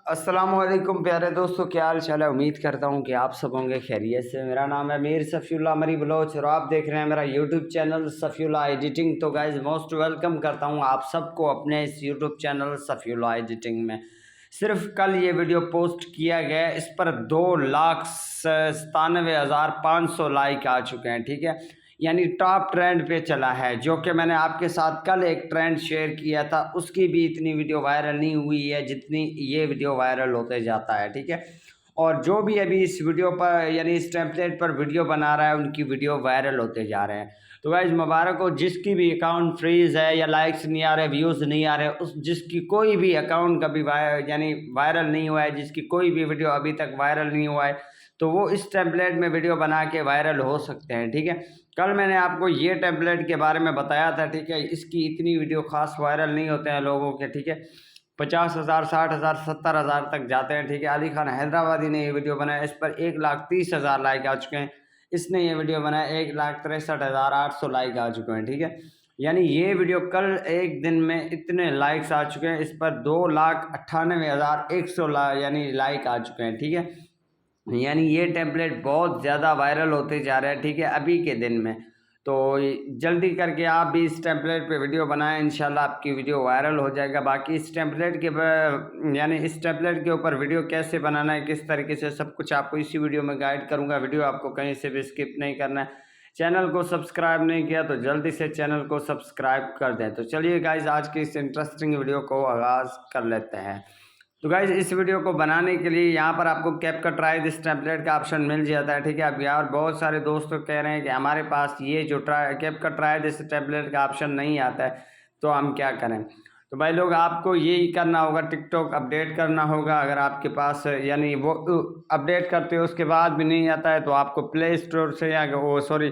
अस्सलामुअलैकुम प्यारे दोस्तों, क्या हाल चाल है। उम्मीद करता हूँ कि आप सब होंगे खैरियत से। मेरा नाम है मीर सफ़ीउल्लाह मरी बलोच और आप देख रहे हैं मेरा यूट्यूब चैनल सफ़ीउल्लाह एडिटिंग। तो गाइज़ मोस्ट वेलकम करता हूँ आप सबको अपने इस यूट्यूब चैनल सफ़ीउल्लाह एडिटिंग में। सिर्फ कल ये वीडियो पोस्ट किया गया, इस पर 2,97,500 लाइक आ चुके हैं। ठीक है, यानी टॉप ट्रेंड पे चला है। जो कि मैंने आपके साथ कल एक ट्रेंड शेयर किया था, उसकी भी इतनी वीडियो वायरल नहीं हुई है जितनी ये वीडियो वायरल होते जाता है। ठीक है, और जो भी अभी इस वीडियो पर यानी इस टेम्पलेट पर वीडियो बना रहा है, उनकी वीडियो वायरल होते जा रहे हैं। तो गाइस मुबारक हो जिसकी भी अकाउंट फ्रीज है या लाइक्स नहीं आ रहे, व्यूज़ नहीं आ रहे, उस जिसकी कोई भी अकाउंट कभी यानी वायरल नहीं हुआ है, जिसकी कोई भी वीडियो अभी तक वायरल नहीं हुआ है, तो वो इस टेम्पलेट में वीडियो बना के वायरल हो सकते हैं। ठीक है, कल मैंने आपको ये टेम्पलेट के बारे में बताया था। ठीक है, इसकी इतनी वीडियो खास वायरल नहीं होते हैं लोगों के। ठीक है, 50,000, 60,000, 70,000 तक जाते हैं। ठीक है, अली खान हैदराबादी ने ये वीडियो बनाया, इस पर 1,30,000 लाइक आ चुके हैं। इसने ये वीडियो बनाया, 1,63,800 लाइक आ चुके हैं। ठीक है, यानी ये वीडियो कल एक दिन में इतने लाइक्स आ चुके हैं, इस पर 2,98,100 यानी लाइक आ चुके हैं। ठीक है, यानी ये टेम्पलेट बहुत ज़्यादा वायरल होते जा रहा है। ठीक है, अभी के दिन में तो जल्दी करके आप भी इस टेम्पलेट पे वीडियो बनाएं, इंशाल्लाह आपकी वीडियो वायरल हो जाएगा। बाकी इस टेम्पलेट के यानी इस टेम्पलेट के ऊपर वीडियो कैसे बनाना है, किस तरीके से, सब कुछ आपको इसी वीडियो में गाइड करूँगा। वीडियो आपको कहीं से भी स्किप नहीं करना है। चैनल को सब्सक्राइब नहीं किया तो जल्दी से चैनल को सब्सक्राइब कर दें। तो चलिए गाइज आज की इस इंटरेस्टिंग वीडियो को आगाज़ कर लेते हैं। तो गाइज इस वीडियो को बनाने के लिए यहाँ पर आपको कैपकट ट्राई दिस टेम्पलेट का ऑप्शन मिल जाता है। ठीक है, अब यार बहुत सारे दोस्त तो कह रहे हैं कि हमारे पास ये जो कैपकट ट्राई दिस टेम्पलेट का ऑप्शन नहीं आता है, तो हम क्या करें। तो भाई लोग आपको यही करना होगा, टिकटॉक अपडेट करना होगा। अगर आपके पास यानी वो अपडेट करते हो उसके बाद भी नहीं आता है, तो आपको प्ले स्टोर से या वो सॉरी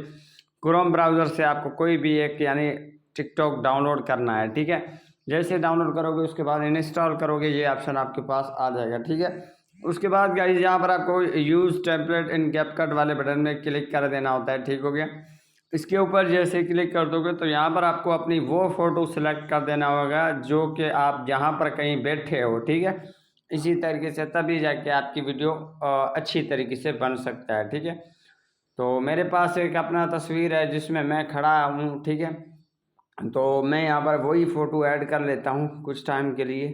क्रोम ब्राउज़र से आपको कोई भी एक यानी टिकटॉक डाउनलोड करना है। ठीक है, जैसे डाउनलोड करोगे उसके बाद इंस्टॉल करोगे, ये ऑप्शन आपके पास आ जाएगा। ठीक है, उसके बाद गाइस यहाँ पर आपको यूज़ टेम्पलेट इन कैपकट वाले बटन में क्लिक कर देना होता है। ठीक हो गया, इसके ऊपर जैसे क्लिक कर दोगे तो यहाँ पर आपको अपनी वो फ़ोटो सेलेक्ट कर देना होगा जो कि आप जहाँ पर कहीं बैठे हो। ठीक है, इसी तरीके से तभी जाके आपकी वीडियो अच्छी तरीके से बन सकता है। ठीक है, तो मेरे पास एक अपना तस्वीर है जिसमें मैं खड़ा हूँ। ठीक है, तो मैं यहाँ पर वही फ़ोटो ऐड कर लेता हूँ कुछ टाइम के लिए।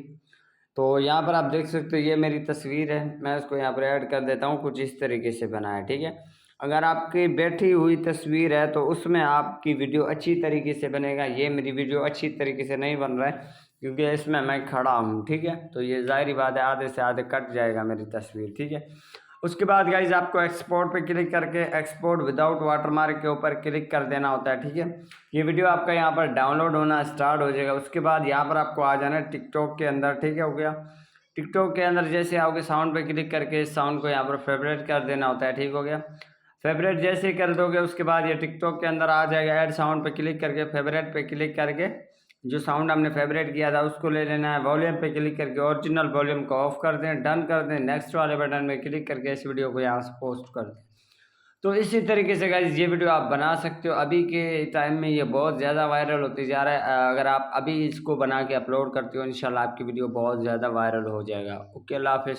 तो यहाँ पर आप देख सकते हो ये मेरी तस्वीर है, मैं इसको यहाँ पर ऐड कर देता हूँ। कुछ इस तरीके से बना है। ठीक है, अगर आपकी बैठी हुई तस्वीर है तो उसमें आपकी वीडियो अच्छी तरीके से बनेगा। ये मेरी वीडियो अच्छी तरीके से नहीं बन रहा है क्योंकि इसमें मैं खड़ा हूँ। ठीक है, तो ये ज़ाहिर बात है आधे से आधे कट जाएगा मेरी तस्वीर। ठीक है, उसके बाद गाइज आपको एक्सपोर्ट पे क्लिक करके एक्सपोर्ट विदाउट वाटरमार्क के ऊपर क्लिक कर देना होता है। ठीक है, ये वीडियो आपका यहाँ पर डाउनलोड होना स्टार्ट हो जाएगा। उसके बाद यहाँ पर आपको आ जाना है टिकटॉक के अंदर। ठीक है, हो गया। टिकटॉक के अंदर जैसे आओगे साउंड पे क्लिक करके इस साउंड को यहाँ पर फेवरेट कर देना होता है। ठीक हो गया, फेवरेट जैसे ही कर दोगे उसके बाद ये टिकटॉक के अंदर आ जाएगा। ऐड साउंड पे क्लिक करके फेवरेट पे क्लिक करके जो साउंड हमने फेवरेट किया था उसको ले लेना है। वॉल्यूम पे क्लिक करके ओरिजिनल वॉल्यूम को ऑफ कर दें, डन कर दें। नेक्स्ट वाले बटन में क्लिक करके इस वीडियो को यहाँ से पोस्ट कर दें। तो इसी तरीके से गाइज ये वीडियो आप बना सकते हो। अभी के टाइम में ये बहुत ज़्यादा वायरल होती जा रहा है। अगर आप अभी इसको बना के अपलोड करते हो इंशाल्लाह आपकी वीडियो बहुत ज़्यादा वायरल हो जाएगा। ओके, अल्लाह हाफिज़।